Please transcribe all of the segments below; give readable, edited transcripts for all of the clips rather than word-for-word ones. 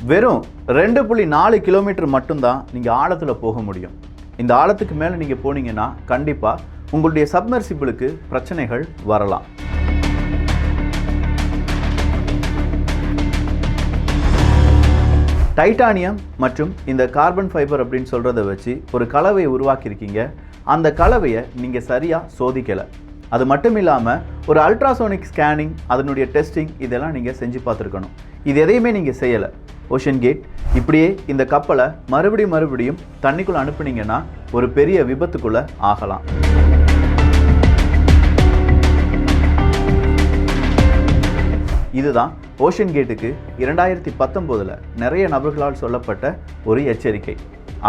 வெறும் 2.4 கிலோமீட்டர் மட்டும்தான் நீங்கள் ஆழத்தில் போக முடியும். இந்த ஆழத்துக்கு மேலே நீங்கள் போனீங்கன்னா கண்டிப்பாக உங்களுடைய சப்மர்சிபிளுக்கு பிரச்சனைகள் வரலாம். டைட்டானியம் மற்றும் இந்த கார்பன் ஃபைபர் அப்படின்னு சொல்கிறத வச்சு ஒரு கலவையை உருவாக்கியிருக்கீங்க. அந்த கலவையை நீங்கள் சரியாக சோதிக்கலை. அது மட்டும் இல்லாமல் ஒரு அல்ட்ராசோனிக் ஸ்கேனிங், அதனுடைய டெஸ்டிங் இதெல்லாம் நீங்கள் செஞ்சு பார்த்துருக்கணும். இது எதையுமே நீங்கள் செய்யலை. ஓஷன் கேட் இப்படியே இந்த கப்பலை மறுபடியும் தண்ணிக்குள்ளே அனுப்புனீங்கன்னா ஒரு பெரிய விபத்துக்குள்ளே ஆகலாம். இதுதான் ஓஷன் கேட்டுக்கு 2019 நிறைய நபர்களால் சொல்லப்பட்ட ஒரு எச்சரிக்கை.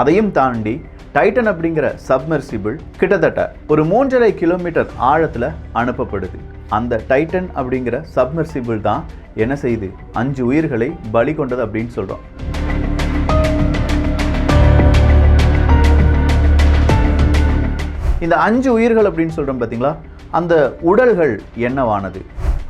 அதையும் தாண்டி டைட்டன் அப்படிங்கிற சப்மர்சிபிள் கிட்டத்தட்ட ஒரு 3.5 கிலோமீட்டர் ஆழத்தில் அனுப்பப்படுது. அந்த டைட்டன் அப்படிங்கிற சப்மர்சிபிள் தான் என்ன செய்யுது, 5 உயிர்களை பலி கொண்டது அப்படின்னு சொல்கிறோம். இந்த 5 உயிர்கள் அப்படின்னு சொல்கிறோம் பார்த்தீங்களா, அந்த உடல்கள் என்னவானது,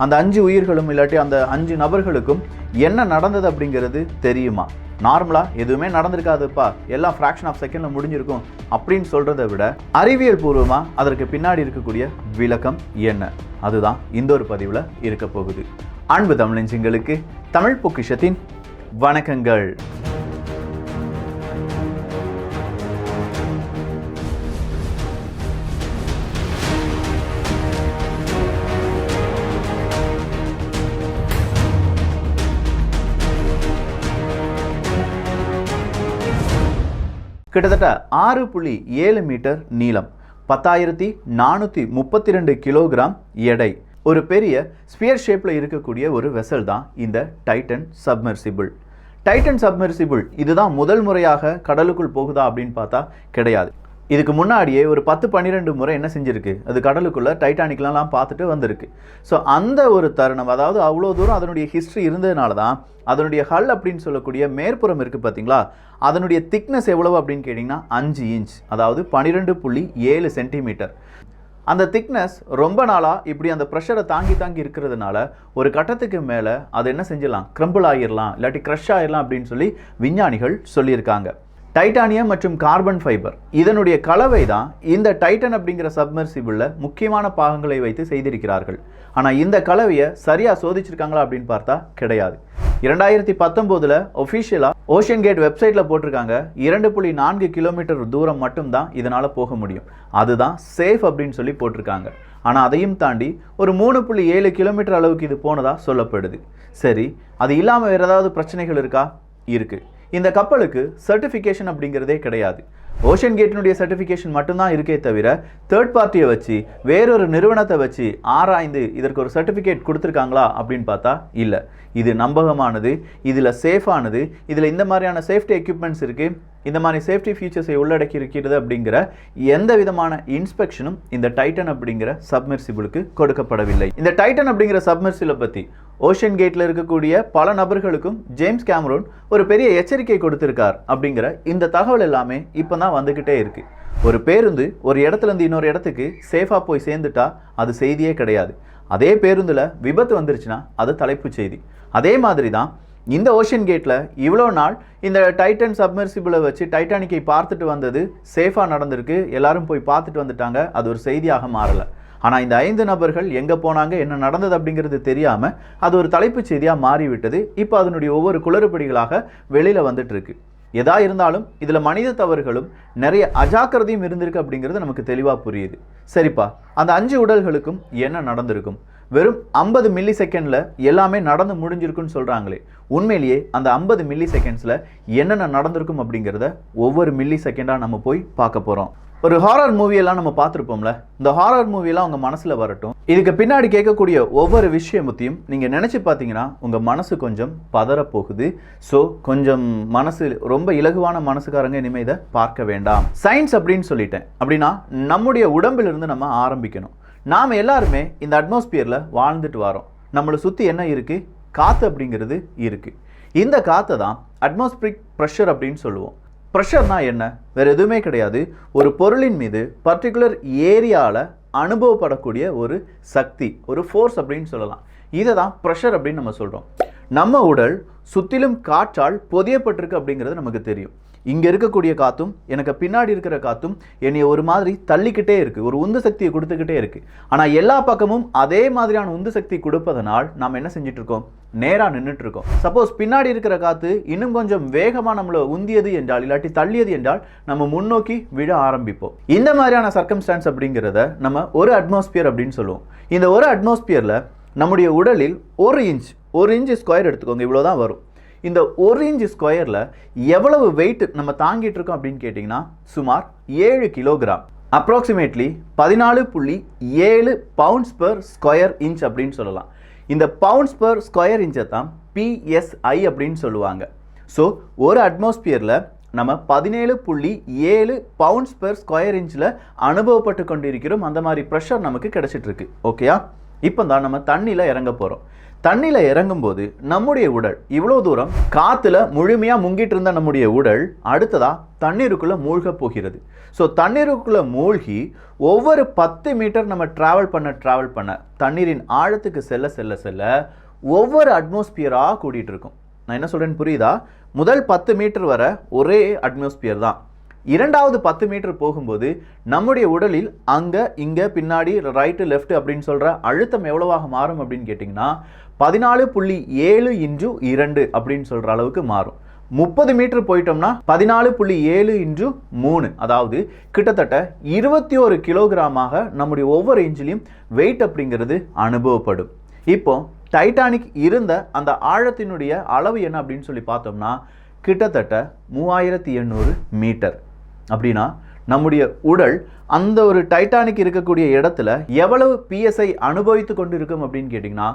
அந்த 5 உயிர்களும் இல்லாட்டி அந்த 5 நபர்களுக்கும் என்ன நடந்தது அப்படிங்கிறது தெரியுமா? நார்மலாக எதுவுமே நடந்திருக்காதுப்பா, எல்லாம் ஃப்ராக்ஷன் ஆஃப் செகண்டில் முடிஞ்சிருக்கும் அப்படின்னு சொல்கிறத விட அறிவியல் பூர்வமாக அதற்கு பின்னாடி இருக்கக்கூடிய விளக்கம் என்ன, அதுதான் இந்த ஒரு பதிவில் இருக்க போகுது. அன்பு தமிழஞ்சிங்களுக்கு தமிழ் பொக்கிஷத்தின் வணக்கங்கள். கிட்டத்தட்ட 6.7 மீட்டர் நீளம், 10,432 கிலோகிராம் எடை, ஒரு பெரிய ஸ்பியர் ஷேப்பில் இருக்கக்கூடிய ஒரு வெசல் தான் இந்த டைட்டன் சப்மர்சிபிள். டைட்டன் சப்மர்சிபிள் இதுதான் முதல் முறையாக கடலுக்குள் போகுதா அப்படின்னு பார்த்தா கிடையாது. இதுக்கு முன்னாடியே ஒரு 10-12 முறை என்ன செஞ்சுருக்கு, அது கடலுக்குள்ளே டைட்டானிக்லாம் பார்த்துட்டு வந்திருக்கு. ஸோ அந்த ஒரு தருணம், அதாவது அவ்வளோ தூரம் அதனுடைய ஹிஸ்ட்ரி இருந்ததுனால தான் அதனுடைய ஹல் அப்படின்னு சொல்லக்கூடிய மேற்புறம் இருக்குது பார்த்தீங்களா, அதனுடைய திக்னஸ் எவ்வளவு அப்படின்னு கேட்டிங்கன்னா 5 இன்ச், அதாவது 12.7 சென்டிமீட்டர். அந்த திக்னஸ் ரொம்ப நாளாக இப்படி அந்த ப்ரெஷரை தாங்கி இருக்கிறதுனால ஒரு கட்டத்துக்கு மேலே அது என்ன செஞ்சிடலாம், கிரம்பிள் ஆகிடலாம், இல்லாட்டி க்ரஷ் ஆகிடலாம் அப்படின்னு சொல்லி விஞ்ஞானிகள் சொல்லியிருக்காங்க. டைட்டானியம் மற்றும் கார்பன் ஃபைபர் இதனுடைய கலவை தான் இந்த டைட்டன் அப்படிங்கிற சப்மர்சிபிளில் முக்கியமான பாகங்களை வைத்து செய்திருக்கிறார்கள். ஆனால் இந்த கலவையை சரியாக சோதிச்சிருக்காங்களா அப்படின்னு பார்த்தா கிடையாது. 2019 ஒஃபிஷியலாக ஓஷன் கேட் வெப்சைட்டில் போட்டிருக்காங்க 2.4 கிலோமீட்டர் தூரம் மட்டும்தான் இதனால் போக முடியும், அதுதான் சேஃப் அப்படின்னு சொல்லி போட்டிருக்காங்க. ஆனால் அதையும் தாண்டி ஒரு 3.7 கிலோமீட்டர் அளவுக்கு இது போனதாக சொல்லப்படுது. சரி, அது இல்லாமல் வேறு ஏதாவது பிரச்சனைகள் இருக்கா? இருக்குது. இந்த கப்பலுக்கு சர்டிஃபிகேஷன் அப்படிங்கிறதே கிடையாது. ஓஷன் கேட்டினுடைய சர்டிஃபிகேஷன் மட்டும்தான் இருக்கே தவிர தேர்ட் பார்ட்டியை வச்சு வேறொரு நிறுவனத்தை வச்சு ஆராய்ந்து இதற்கு ஒரு சர்டிஃபிகேட் கொடுத்துருக்காங்களா அப்படின்னு பார்த்தா இல்லை. இது நம்பகமானது, இதில் சேஃபானது, இதில் இந்த மாதிரியான சேஃப்டி எக்யூப்மெண்ட்ஸ் இருக்குது, இந்த மாதிரி சேஃப்டி ஃபீச்சர்ஸை உள்ளடக்கி இருக்கிறது அப்படிங்கிற எந்த விதமான இன்ஸ்பெக்ஷனும் இந்த டைட்டன் அப்படிங்கிற சப்மர்சிபிளுக்கு கொடுக்கப்படவில்லை. இந்த டைட்டன் அப்படிங்கிற சப்மர்சிபிளை பற்றி ஓஷன் கேட்டில் இருக்கக்கூடிய பல நபர்களுக்கும் ஜேம்ஸ் கேமரூன் ஒரு பெரிய எச்சரிக்கை கொடுத்திருக்கார் அப்படிங்கிற இந்த தகவல் எல்லாமே இப்போ தான் வந்துக்கிட்டே இருக்குது. ஒரு பேருந்து ஒரு இடத்துலேருந்து இன்னொரு இடத்துக்கு சேஃபாக போய் சேர்ந்துட்டா அது செய்தியே கிடையாது. அதே பேருந்தில் விபத்து வந்துருச்சுன்னா அது தலைப்புச் செய்தி. அதே மாதிரி தான் இந்த ஓஷன் கேட்டில் இவ்வளோ நாள் இந்த டைட்டன் சப்மர்சிபிளை வச்சு டைட்டானிக்கை பார்த்துட்டு வந்தது சேஃபாக நடந்திருக்கு, எல்லாரும் போய் பார்த்துட்டு வந்துட்டாங்க, அது ஒரு செய்தியாக மாறலை. ஆனால் இந்த 5 நபர்கள் எங்கே போனாங்க, என்ன நடந்தது அப்படிங்கிறது தெரியாமல் அது ஒரு தலைப்புச் செய்தியாக மாறிவிட்டது. இப்போ அதனுடைய ஒவ்வொரு குளறுபடிகளாக வெளியில் வந்துட்டு இருக்கு. எதா இருந்தாலும் இதில் மனித தவறுகளும் நிறைய அஜாக்கிரதையும் இருந்திருக்கு அப்படிங்கிறது நமக்கு தெளிவாக புரியுது. சரிப்பா, அந்த 5 உடல்களுக்கும் என்ன நடந்திருக்கும்? வெறும் 50 மில்லி செகண்டில் எல்லாமே நடந்து முடிஞ்சிருக்குன்னு சொல்கிறாங்களே, உண்மையிலேயே அந்த 50 மில்லி செகண்ட்ஸில் என்னென்ன நடந்திருக்கும் அப்படிங்கிறத ஒவ்வொரு மில்லி செகண்டாக நம்ம போய் பார்க்க போகிறோம். ஒரு ஹாரர் மூவியெல்லாம் நம்ம பார்த்துருப்போம்ல, இந்த ஹாரர் மூவியெல்லாம் உங்கள் மனசில் வரட்டும். இதுக்கு பின்னாடி கேட்கக்கூடிய ஒவ்வொரு விஷயத்தையும் நீங்கள் நினச்சி பார்த்தீங்கன்னா உங்கள் மனசு கொஞ்சம் பதறப்போகுது. ஸோ கொஞ்சம் மனசு ரொம்ப இலகுவான மனசுக்காரங்க இனிமேல் இதை பார்க்க வேண்டாம். சயின்ஸ் அப்படின்னு சொல்லிட்டேன் அப்படின்னா நம்முடைய உடம்பிலிருந்து நம்ம ஆரம்பிக்கணும். நாம் எல்லாருமே இந்த அட்மாஸ்பியரில் வாழ்ந்துட்டு வரோம். நம்மளை சுற்றி என்ன இருக்குது, காற்று அப்படிங்கிறது இருக்குது. இந்த காற்றை தான் அட்மாஸ்பியரிக் ப்ரெஷர் அப்படின்னு சொல்லுவோம். ப்ரெஷர்னா என்ன, வேறு எதுவுமே கிடையாது, ஒரு பொருளின் மீது பர்டிகுலர் ஏரியாவில் அனுபவப்படக்கூடிய ஒரு சக்தி, ஒரு ஃபோர்ஸ் அப்படின்னு சொல்லலாம். இதை தான் ப்ரெஷர் அப்படின்னு நம்ம சொல்கிறோம். நம்ம உடல் சுற்றிலும் காற்றால் பொதியப்பட்டிருக்கு அப்படிங்கிறது நமக்கு தெரியும். இங்கே இருக்கக்கூடிய காற்றும் எனக்கு பின்னாடி இருக்கிற காற்றும் என்னை ஒரு மாதிரி தள்ளிக்கிட்டே இருக்குது, ஒரு உந்து சக்தியை கொடுத்துக்கிட்டே இருக்குது. ஆனால் எல்லா பக்கமும் அதே மாதிரியான உந்து சக்தி கொடுப்பதனால் நாம் என்ன செஞ்சுட்டு இருக்கோம், நேராக நின்றுட்டு இருக்கோம். சப்போஸ் பின்னாடி இருக்கிற காற்று இன்னும் கொஞ்சம் வேகமாக நம்மளை உந்தியது என்றால் இல்லாட்டி தள்ளியது என்றால் நம்ம முன்னோக்கி விழ ஆரம்பிப்போம். இந்த மாதிரியான சர்க்கம்ஸ்டான்ஸ் அப்படிங்கிறத நம்ம ஒரு அட்மாஸ்பியர் அப்படின்னு சொல்லுவோம். இந்த ஒரு அட்மாஸ்பியரில் நம்முடைய உடலில் ஒரு இன்ச் ஸ்கொயர் எடுத்துக்கோங்க, இவ்வளோதான் வரும். இந்த ஒரு இன்ச் ஸ்கொயரில் எவ்வளவு வெயிட் நம்ம தாங்கிட்டு இருக்கோம் அப்படின்னு கேட்டிங்கன்னா சுமார் 7 kilogram, approximately 14.7 pounds per square inch அப்படின்னு சொல்லலாம். இந்த பவுண்ட்ஸ் பெர் ஸ்கொயர் இன்ச்சை தான் PSI அப்படின்னு சொல்லுவாங்க. ஸோ ஒரு அட்மாஸ்பியரில் நம்ம 17.7 பவுண்ட்ஸ் பெர் ஸ்கொயர் இன்ச்சில் அனுபவப்பட்டு கொண்டிருக்கிறோம். அந்த மாதிரி ப்ரெஷர் நமக்கு கிடைச்சிட்ருக்கு. ஓகேயா? இப்போ தான் நம்ம தண்ணியில் இறங்க போகிறோம். தண்ணியில் இறங்கும்போது நம்முடைய உடல் இவ்வளோ தூரம் காற்றுல முழுமையாக முங்கிட்டு இருந்த நம்முடைய உடல் அடுத்ததாக தண்ணீருக்குள்ளே மூழ்க போகிறது. ஸோ தண்ணீருக்குள்ளே மூழ்கி ஒவ்வொரு 10 மீட்டர் நம்ம ட்ராவல் பண்ண தண்ணீரின் ஆழத்துக்கு செல்ல ஒவ்வொரு அட்மாஸ்பியராக கூட்டிகிட்டு இருக்கும். நான் என்ன சொல்கிறேன்னு புரியுதா? முதல் 10 மீட்டர் வர ஒரே அட்மாஸ்பியர் தான். இரண்டாவது 10 மீட்டர் போகும்போது நம்முடைய உடலில் அங்கே இங்கே பின்னாடி ரைட்டு லெஃப்ட் அப்படின்னு சொல்கிற அழுத்தம் எவ்வளவாக மாறும் அப்படின்னு கேட்டிங்கன்னா 14.7 × 2 அப்படின்னு சொல்கிற அளவுக்கு மாறும். 30 மீட்டர் போயிட்டோம்னா 14.7 × 3, அதாவது கிட்டத்தட்ட 21 கிலோகிராமாக நம்முடைய ஒவ்வொரு இன்ச்சிலையும் வெயிட் அப்படிங்கிறது அனுபவப்படும். இப்போ டைட்டானிக் இருந்த அந்த ஆழத்தினுடைய அளவு என்ன அப்படின்னு சொல்லி பார்த்தோம்னா கிட்டத்தட்ட 3800 மீட்டர். அப்படின்னா நம்முடைய உடல் அந்த ஒரு டைட்டானிக் இருக்கக்கூடிய இடத்துல எவ்வளவு PSI அனுபவித்து கொண்டு இருக்கும் அப்படின்னு கேட்டிங்கன்னா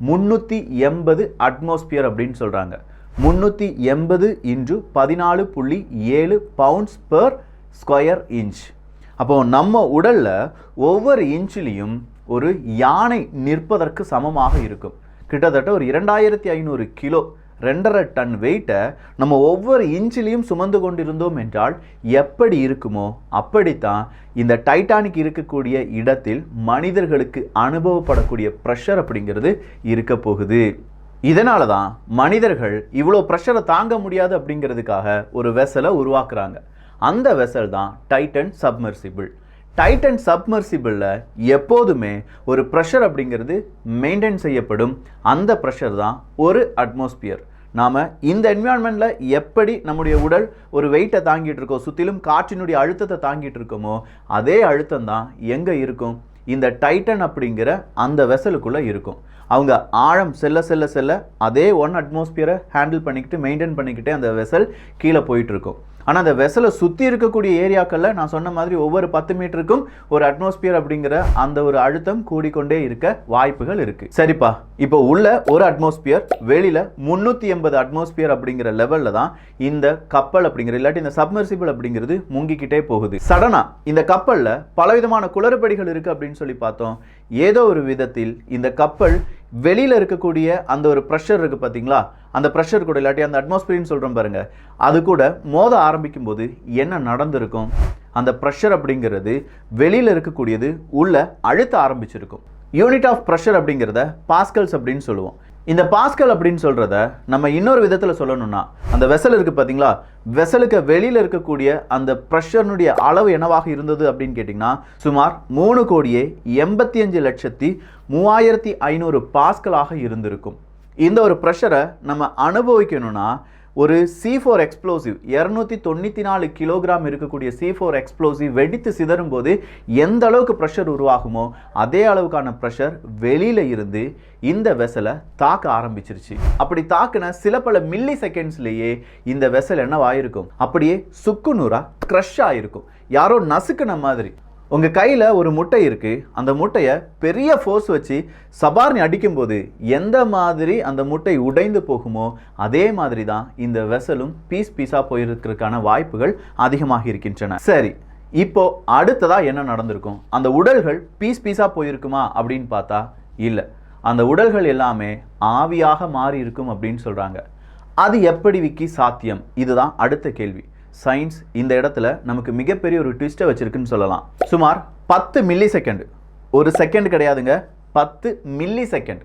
380 அட்மாஸ்பியர் அப்படின்னு சொல்கிறாங்க. 380 × 14.7 பவுண்ட்ஸ் பெர் ஸ்கொயர் இன்ச். அப்போது நம்ம உடலில் ஒவ்வொரு இன்ச்சிலையும் ஒரு யானை நிற்பதற்கு சமமாக இருக்கும். கிட்டத்தட்ட ஒரு 2500 கிலோ, 2.5 டன் வெயிட்டை நம்ம ஒவ்வொரு இன்ச்சிலையும் சுமந்து கொண்டிருந்தோம் என்றால் எப்படி இருக்குமோ அப்படித்தான் இந்த டைட்டானிக் இருக்கக்கூடிய இடத்தில் மனிதர்களுக்கு அனுபவப்படக்கூடிய ப்ரெஷர் அப்படிங்கிறது இருக்க போகுது. இதனால தான் மனிதர்கள் இவ்வளோ ப்ரெஷரை தாங்க முடியாது அப்படிங்கிறதுக்காக ஒரு வெசலை உருவாக்குறாங்க. அந்த வெசல் தான் டைட்டன் சப்மர்சிபிள். டைட்டன் சப்மர்சிபிளில் எப்போதுமே ஒரு ப்ரெஷர் அப்படிங்கிறது மெயின்டைன் செய்யப்படும். அந்த ப்ரெஷர் தான் ஒரு அட்மாஸ்பியர். நாம் இந்த என்விரான்மெண்ட்டில் எப்படி நம்முடைய உடல் ஒரு வெயிட்டை தாங்கிட்டு இருக்கோம், சுற்றிலும் காற்றினுடைய அழுத்தத்தை தாங்கிட்டு இருக்கோமோ அதே அழுத்தம் தான் எங்கே இருக்கும், இந்த டைட்டன் அப்படிங்கிற அந்த வெசலுக்குள்ளே இருக்கும். அவங்க ஆழம் செல்ல அதே 1 அட்மாஸ்பியரை ஹேண்டில் பண்ணிக்கிட்டு மெயின்டைன் பண்ணிக்கிட்டே அந்த வெசல் கீழே போயிட்டுருக்கும். ஆனால் அந்த வெசலை சுற்றி இருக்கக்கூடிய ஏரியாக்களில் நான் சொன்ன மாதிரி ஒவ்வொரு 10 மீட்டருக்கும் ஒரு அட்மாஸ்பியர் அப்படிங்கிற அந்த ஒரு அழுத்தம் கூடிக்கொண்டே இருக்க வாய்ப்புகள் இருக்குது. சரிப்பா, இப்போ உள்ள ஒரு அட்மாஸ்பியர், வெளியில் 380 அட்மாஸ்பியர் அப்படிங்கிற லெவலில் தான் இந்த கப்பல் அப்படிங்கிற இல்லாட்டி இந்த சப்மர்சிபிள் அப்படிங்கிறது முங்கிக்கிட்டே போகுது. சடனாக இந்த கப்பலில் பலவிதமான குளறுபடிகள் இருக்குது அப்படின்னு சொல்லி பார்த்தோம். ஏதோ ஒரு விதத்தில் இந்த கப்பல் வெளியில் இருக்கக்கூடிய அந்த ஒரு ப்ரெஷர் இருக்குது பார்த்தீங்களா, அந்த ப்ரெஷர் கூட இல்லாட்டி அந்த அட்மாஸ்பியர்னு சொல்கிறோம் பாருங்க, அது கூட மோத ஆரம்பிக்கும் போது என்ன நடந்திருக்கும், அந்த ப்ரெஷர் அப்படிங்கிறது வெளியில் இருக்கக்கூடியது உள்ள அழுத்த ஆரம்பிச்சிருக்கும். யூனிட் ஆஃப் ப்ரெஷர் அப்படிங்கிறத பாஸ்கல்ஸ் அப்படின்னு சொல்லுவோம். இந்த பாஸ்கல் அப்படின்னு சொல்கிறத நம்ம இன்னொரு விதத்தில் சொல்லணும்னா அந்த வெசல் இருக்குது பார்த்தீங்களா, வெசலுக்கு வெளியில் இருக்கக்கூடிய அந்த ப்ரெஷர்னுடைய அளவு என்னவாக இருந்தது அப்படின்னு கேட்டிங்கன்னா சுமார் 3,85,35,500 பாஸ்கலாக இருந்திருக்கும். இந்த ஒரு ப்ரெஷரை நம்ம அனுபவிக்கணும்னா ஒரு C4 எக்ஸ்ப்ளோசிவ் 294 கிலோகிராம் இருக்கக்கூடிய C4 எக்ஸ்ப்ளோசிவ் வெடித்து சிதறும் போது எந்த அளவுக்கு ப்ரெஷர் உருவாகுமோ அதே அளவுக்கான ப்ரெஷர் வெளியில் இருந்து இந்த வெசலை தாக்க ஆரம்பிச்சிருச்சு. அப்படி தாக்குன சில பல மில்லி செகண்ட்ஸ்லேயே இந்த வெசல் என்னவாயிருக்கும், அப்படியே சுக்குநூறா க்ரஷ் ஆகிருக்கும். யாரோ நசுக்குன மாதிரி. உங்கள் கையில் ஒரு முட்டை இருக்குது, அந்த முட்டையை பெரிய ஃபோர்ஸ் வச்சு சபார்னி அடிக்கும்போது எந்த மாதிரி அந்த முட்டை உடைந்து போகுமோ அதே மாதிரி தான் இந்த வெசலும் பீஸாக போயிருக்கிறதுக்கான வாய்ப்புகள் அதிகமாக இருக்கின்றன. சரி, இப்போ அடுத்ததாக என்ன நடந்திருக்கும், அந்த உடல்கள் பீஸாக போயிருக்குமா அப்படின்னு பார்த்தா இல்லை, அந்த உடல்கள் எல்லாமே ஆவியாக மாறி இருக்கும் அப்படின்னு சொல்கிறாங்க. அது எப்படி விக்கி சாத்தியம், இதுதான் அடுத்த கேள்வி. சயின்ஸ் இந்த இடத்துல நமக்கு மிகப்பெரிய ஒரு ட்விஸ்ட்டை வச்சிருக்குன்னு சொல்லலாம். சுமார் 10 மில்லி செகண்ட், ஒரு செகண்ட் கிடையாதுங்க, 10 மில்லி செகண்ட்.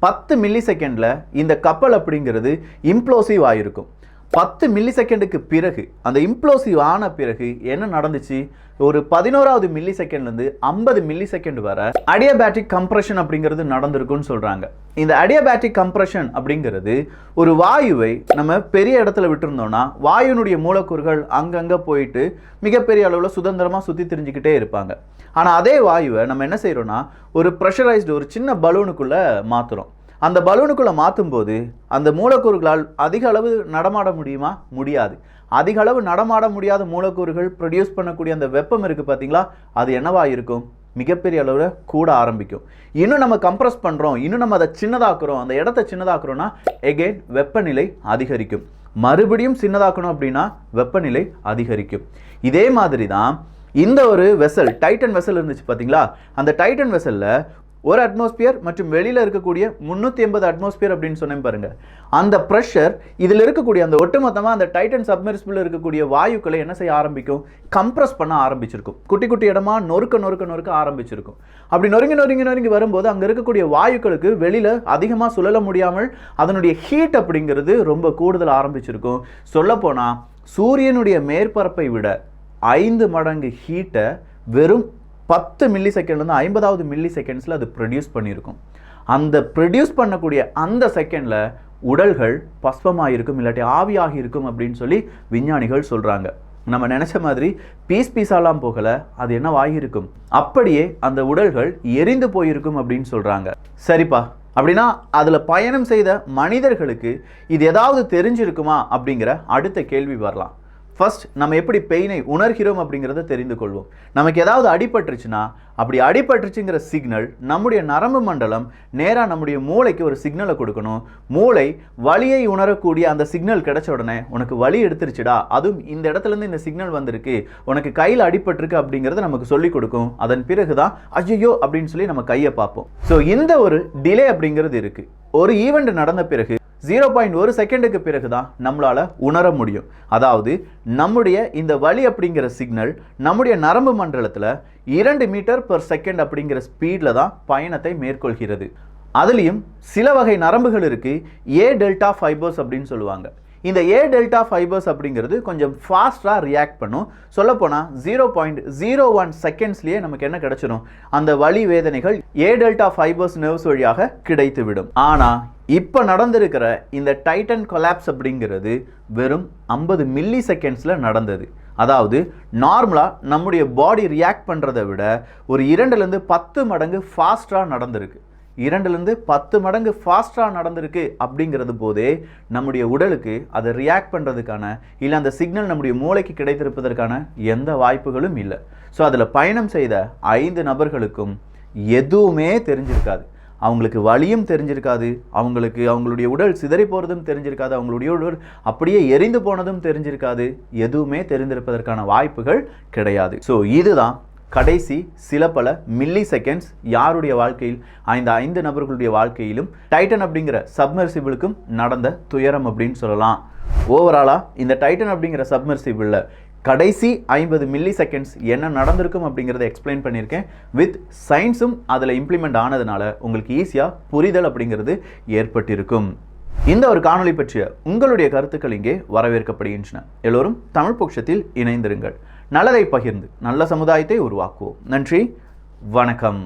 10 மில்லி செகண்டில் இந்த கப்பல் அப்படிங்கிறது இம்ப்ளோசிவ் ஆகிருக்கும். 10 மில்லி செகண்டுக்கு பிறகு அந்த இம்ப்ளோசிவ் ஆன பிறகு என்ன நடந்துச்சு, ஒரு 11வது மில்லி செகண்ட்லேருந்து 50 மில்லி செகண்ட் வரை அடியாபேட்டிக் கம்ப்ரெஷன் அப்படிங்கிறது நடந்திருக்குன்னு சொல்கிறாங்க. இந்த அடியாபேட்டிக் கம்ப்ரெஷன் அப்படிங்கிறது ஒரு வாயுவை நம்ம பெரிய இடத்துல விட்டுருந்தோம்னா வாயுனுடைய மூலக்கூறுகள் அங்கங்கே போயிட்டு மிகப்பெரிய அளவில் சுதந்திரமாக சுற்றி திரிஞ்சுக்கிட்டே இருப்பாங்க. ஆனால் அதே வாயுவை நம்ம என்ன செய்கிறோன்னா ஒரு ப்ரெஷரைஸ்டு ஒரு சின்ன பலூனுக்குள்ளே மாற்றுறோம். அந்த பலூனுக்குள்ளே மாற்றும் போது அந்த மூலக்கூறுகளால் அதிக அளவு நடமாட முடியுமா? முடியாது. அதிக அளவு நடமாட முடியாத மூலக்கூறுகள் ப்ரொடியூஸ் பண்ணக்கூடிய அந்த வெப்பம் இருக்குது பார்த்தீங்களா, அது என்னவா இருக்கும்? மிகப்பெரிய அளவில் கூட ஆரம்பிக்கும். இன்னும் நம்ம கம்ப்ரஸ் பண்ணுறோம், இன்னும் நம்ம அதை சின்னதாக்குறோம், அந்த இடத்த சின்னதாக்குறோன்னா எகெயின் வெப்பநிலை அதிகரிக்கும். மறுபடியும் சின்னதாக்கணும் அப்படின்னா வெப்பநிலை அதிகரிக்கும். இதே மாதிரி தான் இந்த ஒரு வெசல், டைட்டன் வெசல் இருந்துச்சு பார்த்தீங்களா, அந்த டைட்டன் வெசலில் ஒரு அட்மாஸ்பியர் மற்றும் வெளியில் இருக்கக்கூடிய 380 அட்மாஸ்பியர் அப்படின்னு சொன்னேன் பாருங்க. அந்த ப்ரெஷர் இதில் இருக்கக்கூடிய அந்த ஒட்டுமொத்தமாக அந்த டைட்டன் சப்மெர்சிபிள் இருக்கக்கூடிய வாயுக்களை என்ன செய்ய ஆரம்பிக்கும்? கம்ப்ரஸ் பண்ண ஆரம்பிச்சிருக்கும். குட்டி குட்டி இடமா நொறுக்க ஆரம்பிச்சிருக்கும். அப்படி நொறுங்கி வரும்போது அங்கே இருக்கக்கூடிய வாயுக்களுக்கு வெளியில் அதிகமாக சுழல முடியாமல் அதனுடைய ஹீட் அப்படிங்கிறது ரொம்ப கூடுதல் ஆரம்பிச்சிருக்கும். சொல்லப்போனால் சூரியனுடைய மேற்பரப்பை விட 5 மடங்கு ஹீட்டை வெறும் 10 மில்லி செகண்ட்லேருந்து 50வது மில்லி செகண்ட்ஸில் அது ப்ரொடியூஸ் பண்ணியிருக்கும். அந்த ப்ரொடியூஸ் பண்ணக்கூடிய அந்த செகண்டில் உடல்கள் பஸ்பமாக இருக்கும், இல்லாட்டி ஆவியாகி இருக்கும் அப்படின்னு சொல்லி விஞ்ஞானிகள் சொல்கிறாங்க. நம்ம நினச்ச மாதிரி பீஸாலாம் போகலை, அது என்னவாகி இருக்கும், அப்படியே அந்த உடல்கள் எரிந்து போயிருக்கும் அப்படின்னு சொல்கிறாங்க. சரிப்பா, அப்படின்னா அதில் பயணம் செய்த மனிதர்களுக்கு இது ஏதாவது தெரிஞ்சிருக்குமா அப்படிங்கிற அடுத்த கேள்வி வரலாம். ஃபர்ஸ்ட் நம்ம எப்படி பெயினை உணர்கிறோம் அப்படிங்கிறத தெரிந்து கொள்வோம். நமக்கு ஏதாவது அடிபட்டுருச்சுன்னா அப்படி அடிபட்டுருச்சுங்கிற சிக்னல் நம்முடைய நரம்பு மண்டலம் நேராக நம்முடைய மூளைக்கு ஒரு சிக்னலை கொடுக்கணும். மூளை வலியை உணரக்கூடிய அந்த சிக்னல் கிடைச்ச உடனே உனக்கு வலி எடுத்துருச்சுடா, அதுவும் இந்த இடத்துலேருந்து இந்த சிக்னல் வந்திருக்கு, உனக்கு கையில் அடிபட்டிருக்கு அப்படிங்கிறத நமக்கு சொல்லிக் கொடுக்கும். அதன் பிறகு தான் ஐயோ அப்படின்னு சொல்லி நம்ம கையை பார்ப்போம். ஸோ இந்த ஒரு டிலே அப்படிங்கிறது இருக்குது. ஒரு ஈவெண்ட் நடந்த பிறகு 0.1 செகண்டுக்கு பிறகு தான் நம்மளால் உணர முடியும். அதாவது நம்முடைய இந்த வலி அப்படிங்கிற சிக்னல் நம்முடைய நரம்பு மண்டலத்தில் 2 மீட்டர் பெர் செகண்ட் அப்படிங்கிற ஸ்பீடில் தான் பயணத்தை மேற்கொள்கிறது. அதுலேயும் சில வகை நரம்புகள் இருக்குது, ஏ டெல்டா ஃபைபர்ஸ் அப்படின்னு சொல்லுவாங்க. இந்த ஏ டெல்டா ஃபைபர்ஸ் அப்படிங்கிறது கொஞ்சம் ஃபாஸ்ட்டாக ரியாக்ட் பண்ணும். சொல்லப்போனால் 0.01 செகண்ட்ஸ்லேயே நமக்கு என்ன கிடைச்சிடும், அந்த வலி வேதனைகள் ஏ டெல்டா ஃபைபர்ஸ் நர்வ்ஸ் வழியாக கிடைத்து விடும். ஆனால் இப்போ நடந்திருக்கிற இந்த டைட்டன் கொலாப்ஸ் அப்படிங்கிறது வெறும் 50 மில்லி செகண்ட்ஸில் நடந்தது. அதாவது நார்மலாக நம்முடைய பாடி ரியாக்ட் பண்ணுறதை விட ஒரு 2லேருந்து 10 மடங்கு ஃபாஸ்ட்டாக நடந்திருக்கு. 2லேருந்து 10 மடங்கு ஃபாஸ்ட்டாக நடந்திருக்கு அப்படிங்கிறது போதே நம்முடைய உடலுக்கு அதை ரியாக்ட் பண்ணுறதுக்கான இல்லை அந்த சிக்னல் நம்முடைய மூளைக்கு கிடைத்திருப்பதற்கான எந்த வாய்ப்புகளும் இல்லை. ஸோ அதில் பயணம் செய்த 5 நபர்களுக்கும் எதுவுமே தெரிஞ்சிருக்காது. அவங்களுக்கு வலியும் தெரிஞ்சிருக்காது, அவங்களுடைய உடல் சிதறி போகிறதும் தெரிஞ்சிருக்காது, அவங்களுடைய உடல் அப்படியே எரிந்து போனதும் தெரிஞ்சிருக்காது. எதுவுமே தெரிந்திருப்பதற்கான வாய்ப்புகள் கிடையாது. ஸோ இதுதான் கடைசி சில பல மில்லி செகண்ட்ஸ் யாருடைய வாழ்க்கையில், 5 நபர்களுடைய வாழ்க்கையிலும் டைட்டன் அப்படிங்கிற சப்மெர்சிபிளுக்கும் நடந்த துயரம் அப்படின்னு சொல்லலாம். ஓவராலாக இந்த டைட்டன் அப்படிங்கிற சப்மெர்சிபிளில் கடைசி 50 மில்லி செகண்ட்ஸ் என்ன நடந்திருக்கும் அப்படிங்கிறத எக்ஸ்பிளைன் பண்ணியிருக்கேன். வித் சயின்ஸும் அதில் இம்ப்ளிமெண்ட் ஆனதுனால உங்களுக்கு ஈஸியாக புரிதல் அப்படிங்கிறது ஏற்பட்டிருக்கும். இந்த ஒரு காணொளி பற்றிய உங்களுடைய கருத்துக்கள் இங்கே வரவேற்கப்படுகின்றன. எல்லோரும் தமிழ் பொக்கிஷத்தில் இணைந்திருங்கள். நல்லதை பகிர்ந்து நல்ல சமுதாயத்தை உருவாக்குவோம். நன்றி, வணக்கம்.